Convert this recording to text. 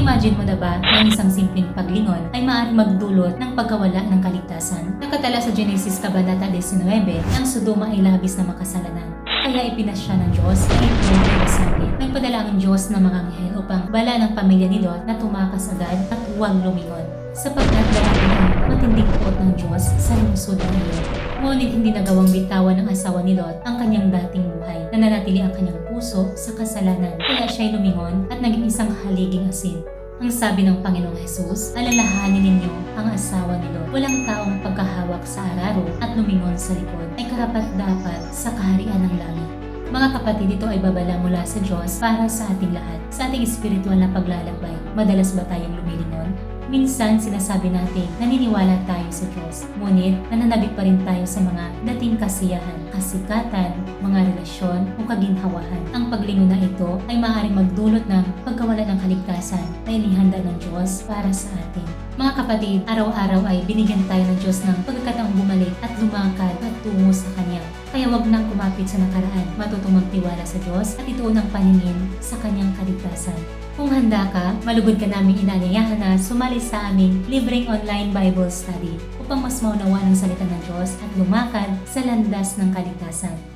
Na-imagine mo na ba na ang isang simpleng paglingon ay maaaring magdulot ng pagkawala ng kaligtasan? Nakatala sa Genesis Kabanata 19, ang Sodoma ay labis na makasalanan. Kaya ipinasya ng Diyos na ipinagay sa atin. Nagpadala ang Diyos ng mga anghel upang bala ng pamilya ni Lot na tumakas agad at huwag lumingon. Sapagkat dahil ang matinding puot ng Diyos sa lungsod ng iyon. Ngunit hindi nagawang bitawan ng asawa ni Lot ang kanyang dating buhay. Nananatili ang kanyang puso sa kasalanan. Kaya siya'y lumingon at naging isang haliging asin. Ang sabi ng Panginoong Jesus, alalahanin ninyo ang asawa ni Lot. Walang taong pagkahawak sa araro at lumingon sa likod ay karapat-dapat sa kaharian ng langit. Mga kapatid, ito ay babala mula sa Diyos para sa ating lahat. Sa ating espiritual na paglalakbay, madalas ba tayong lumilingon? Minsan sinasabi natin naniniwala tayo sa Diyos, ngunit nananabik pa rin tayo sa mga dating kasiyahan, kasikatan, mga relasyon o kaginhawahan. Ang paglingon na ito ay maaaring magdulot ng pagkawala ng kaligtasan na inihanda ng Diyos para sa atin. Mga kapatid, araw-araw ay binigyan tayo ng Diyos ng pagkakataong bumalik at lumakad at tungo sa Kanya. Kaya wag nang kumapit sa nakaraan, matutong magtiwala sa Diyos at ituon ang paningin sa Kanyang kaligtasan. Kung handa ka, malugod ka namin inaanyayahan na sumali sa aming libreng online Bible study upang mas maunawa ng salita ng Diyos at lumakad sa landas ng kaligtasan.